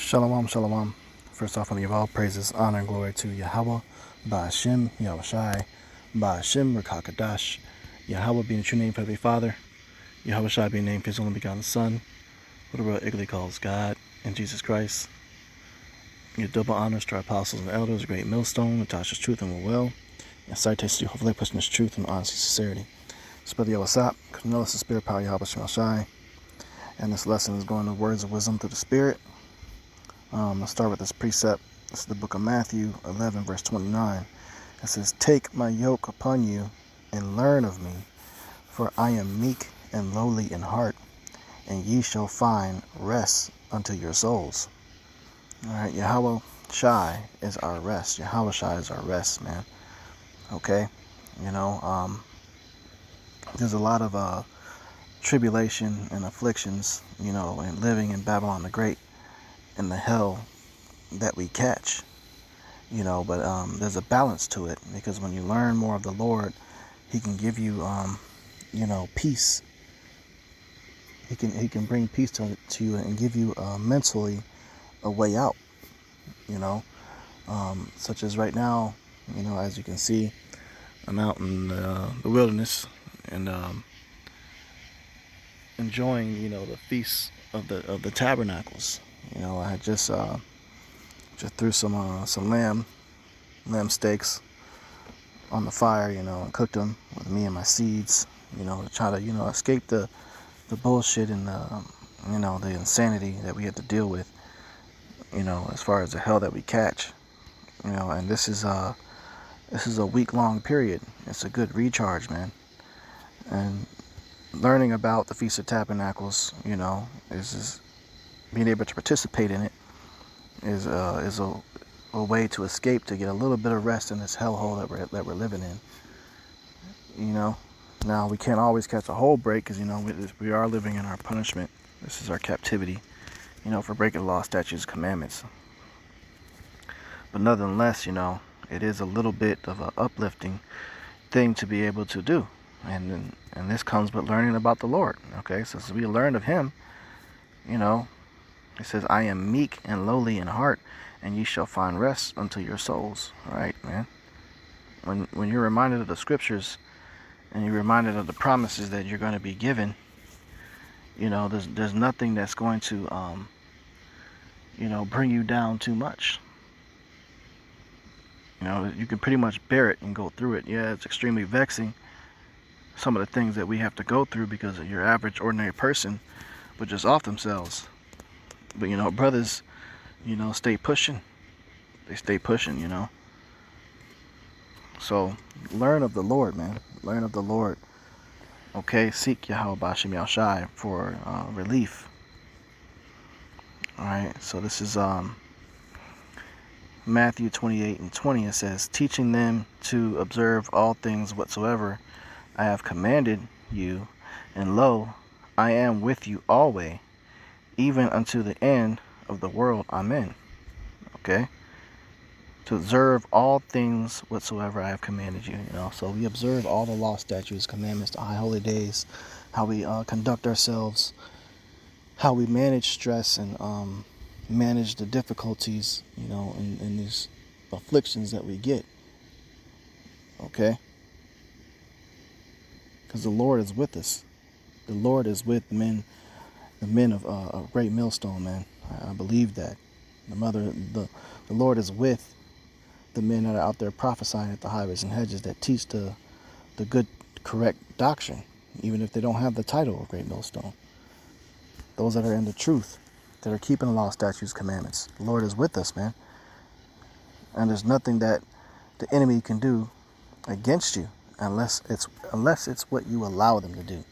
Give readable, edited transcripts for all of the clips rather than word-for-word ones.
Shalom, shalom. First off, I want to give all praises, honor, and glory to Yahweh, Ba'ashem, Yahushai, Ba'ashem, Rakakadash, Yahweh being the true name for the Father, Yahushai being named for his only begotten Son, who the world ignorantly calls God, and Jesus Christ. Give double honors to our apostles and elders, a great millstone, Natasha's truth and will, and citations to hopefully pushing this truth and honesty and sincerity. Spread the Yahweh, because we know it's the spirit power Yahweh Shemashai, and this lesson is going to words of wisdom through the Spirit. Let's start with this precept. This is the book of Matthew 11, verse 29. It says, "Take my yoke upon you and learn of me, for I am meek and lowly in heart, and ye shall find rest unto your souls." All right, Yahweh Shai is our rest. Yahweh Shai is our rest, man. Okay, there's a lot of tribulation and afflictions, and living in Babylon the Great, in the hell that we catch, but there's a balance to it, because when you learn more of the Lord, he can give you peace. He can bring peace to you and give you mentally a way out, such as right now, as you can see, I'm out in the wilderness and enjoying the feast of the tabernacles. I just threw some lamb steaks on the fire, and cooked them with me and my seeds, to try to escape the bullshit and the insanity that we have to deal with, as far as the hell that we catch, and this is a week-long period. It's a good recharge, man. And learning about the Feast of Tabernacles, is being able to participate in it is a way to escape, to get a little bit of rest in this hellhole that we're living in. Now we can't always catch a whole break, because we are living in our punishment. This is our captivity, for breaking law, statutes, commandments. But nonetheless, it is a little bit of an uplifting thing to be able to do, and this comes with learning about the Lord. Okay, so as we learn of Him, it says, "I am meek and lowly in heart, and ye shall find rest unto your souls." Right, man. When you're reminded of the scriptures, and you're reminded of the promises that you're going to be given, there's nothing that's going to bring you down too much. You can pretty much bear it and go through it. Yeah, it's extremely vexing, some of the things that we have to go through, because your average ordinary person would just off themselves. But brothers, stay pushing. They stay pushing, So learn of the Lord, man. Learn of the Lord. Okay, seek Yahweh Ba'ashem Yahushai for relief. All right, so this is Matthew 28:20. It says, "Teaching them to observe all things whatsoever I have commanded you, and lo, I am with you always, even unto the end of the world." Amen. Okay, to observe all things whatsoever I have commanded you. So we observe all the law, statutes, commandments, the high holy days, how we conduct ourselves, how we manage stress, and manage the difficulties, in these afflictions that we get. Okay, because the Lord is with us. The Lord is with the men of a great millstone, man. I believe that. The Lord is with the men that are out there prophesying at the highways and hedges, that teach the good, correct doctrine, even if they don't have the title of great millstone. Those that are in the truth, that are keeping the law, statutes, commandments. The Lord is with us, man. And there's nothing that the enemy can do against you, unless it's what you allow them to do,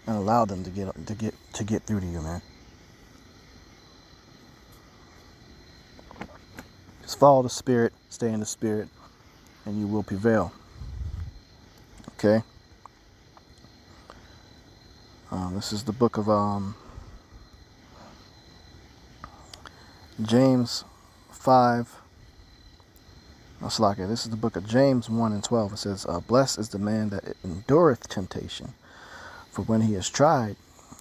and allow them to get through to you, man. Just follow the Spirit, stay in the Spirit, and you will prevail. Okay. This is the book of James 5. This is the book of James 1:12. It says, "Blessed is the man that endureth temptation, for when he is tried,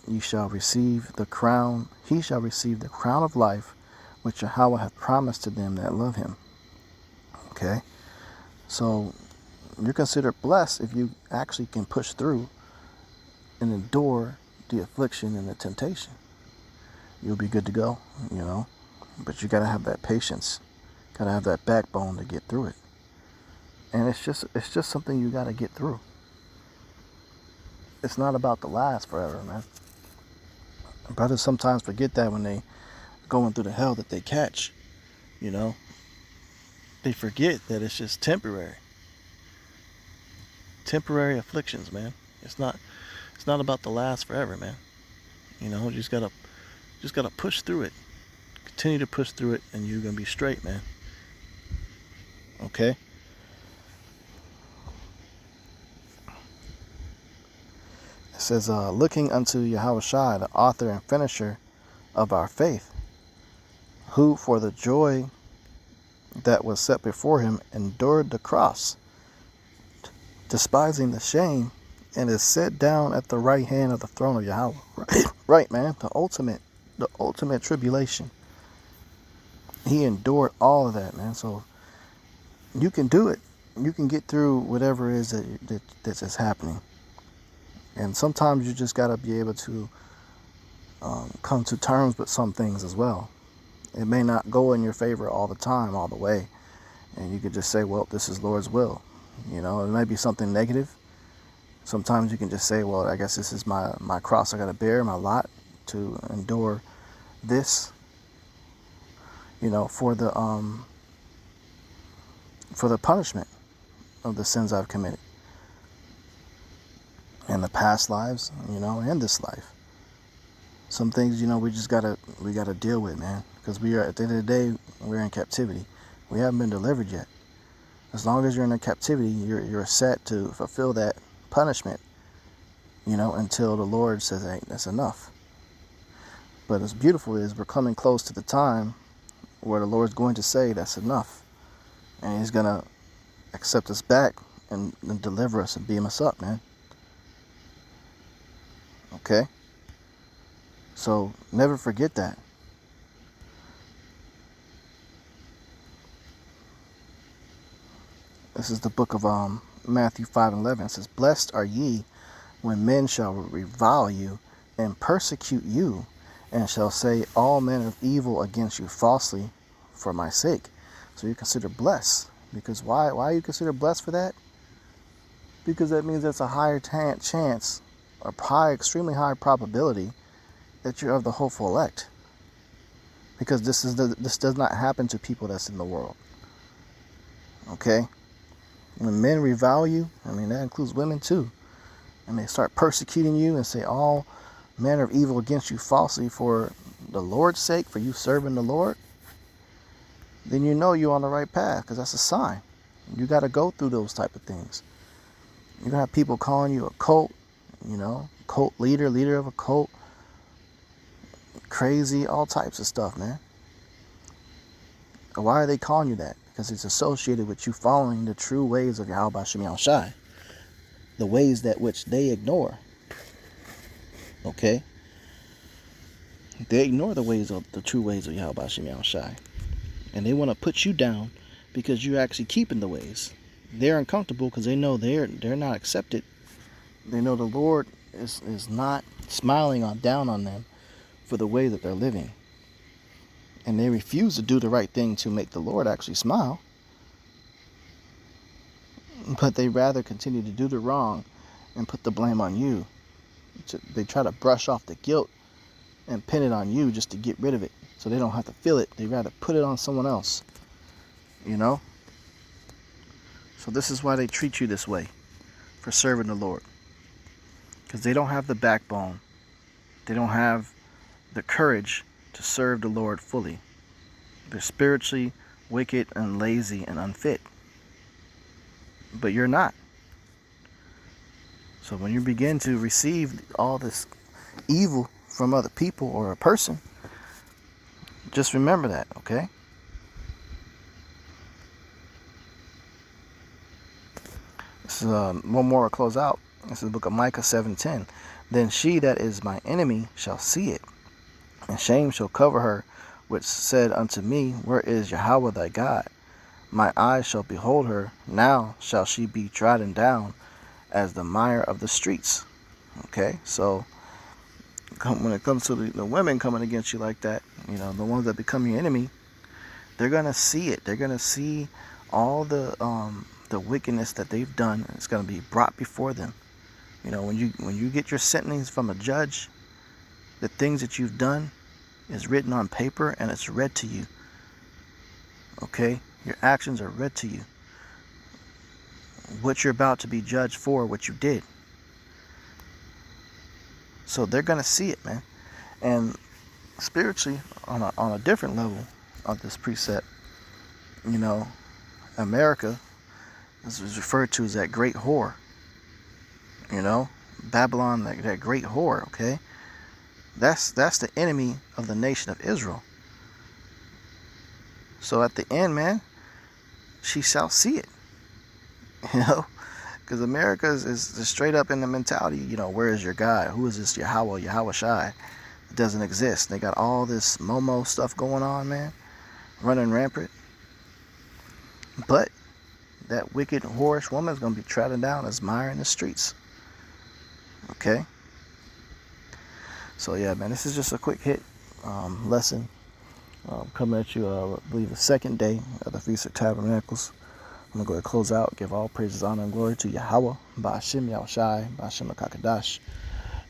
he shall receive the crown of life which Yahweh hath promised to them that love him. Okay? So you're considered blessed if you actually can push through and endure the affliction and the temptation. You'll be good to go, you know. But you got to have that patience. Got to have that backbone to get through it. And it's just something you got to get through. It's not about to last forever, man. Brothers sometimes forget that when they going through the hell that they catch, you know. They forget that it's just temporary. Temporary afflictions, man. It's not about to last forever, man. You know, you just gotta push through it. Continue to push through it, and you're gonna be straight, man. Okay? It says, looking unto Yahushua, the author and finisher of our faith, who for the joy that was set before him endured the cross, despising the shame, and is set down at the right hand of the throne of Yahweh. Right, man. The ultimate tribulation. He endured all of that, man. So you can do it. You can get through whatever it is that's just happening. And sometimes you just got to be able to come to terms with some things as well. It may not go in your favor all the time, all the way. And you could just say, well, this is Lord's will. You know, it might be something negative. Sometimes you can just say, well, I guess this is my cross I got to bear, my lot to endure this, you know, for the punishment of the sins I've committed in the past lives, you know, and this life. Some things, you know, we gotta deal with, man, because we are, at the end of the day, we're in captivity. We haven't been delivered yet. As long as you're in a captivity, you're set to fulfill that punishment, you know, until the Lord says, hey, that's enough. But as beautiful is, we're coming close to the time where the Lord's going to say that's enough, and he's gonna accept us back and deliver us and beam us up, man. Okay? So never forget that. This is the book of Matthew 5:11. It says, blessed are ye when men shall revile you and persecute you, and shall say all manner of evil against you falsely for my sake. So you're considered blessed. Because why are you considered blessed for that? Because that means that's a higher chance, extremely high probability that you're of the hopeful elect. Because this does not happen to people that's in the world. Okay? When men revile you, I mean, that includes women too, and they start persecuting you and say all manner of evil against you falsely for the Lord's sake, for you serving the Lord, then you know you're on the right path, because that's a sign. You got to go through those type of things. You're going to have people calling you a cult, you know, cult leader of a cult, crazy, all types of stuff, man. Why are they calling you that? Because it's associated with you following the true ways of Yahweh Bashem Yahushai, the ways that which they ignore. Okay? They ignore the true ways of Yahweh Bashem Yahushai. And they want to put you down because you're actually keeping the ways. They're uncomfortable because they know they're not accepted. They know the Lord is not smiling down on them for the way that they're living. And they refuse to do the right thing to make the Lord actually smile. But they rather continue to do the wrong and put the blame on you. They try to brush off the guilt and pin it on you just to get rid of it, so they don't have to feel it. They rather put it on someone else, you know. So this is why they treat you this way, for serving the Lord, because they don't have the backbone. They don't have the courage to serve the Lord fully. They're spiritually wicked and lazy and unfit, but you're not. So when you begin to receive all this evil from other people or a person, just remember that, okay? This is one more to close out. This is the book of Micah 7:10. Then she that is my enemy shall see it, and shame shall cover her which said unto me, Where is Yahweh thy God? My eyes shall behold her, now shall she be trodden down as the mire of the streets. Okay, so when it comes to the women coming against you like that, you know, the ones that become your enemy, they're gonna see it. They're gonna see all the wickedness that they've done. It's gonna be brought before them. You know, when you get your sentence from a judge, the things that you've done is written on paper and it's read to you. Okay, your actions are read to you. What you're about to be judged for, what you did. So they're gonna see it, man. And spiritually, on a different level of this precept, you know, America is referred to as that great whore. You know, Babylon, that great whore. Okay, that's the enemy of the nation of Israel. So at the end, man, she shall see it. You know, because America is straight up in the mentality. You know, where is your God? Who is this Yahweh Shai? It doesn't exist. They got all this Momo stuff going on, man, running rampant. But that wicked, whorish woman is going to be trodden down as mire in the streets. Okay? So, yeah, man, this is just a quick hit lesson coming at you, I believe, the second day of the Feast of Tabernacles. I'm going to go ahead and close out. Give all praises, honor, and glory to Yahweh, Ba'ashem Yahushai, Ba'ashem HaKakadash.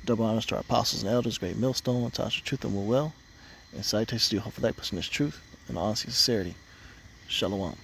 Double honors to our apostles and elders, great millstone, Tasha truth and will well. And salutations to you, hopefully that person is truth and honesty and sincerity. Shalom.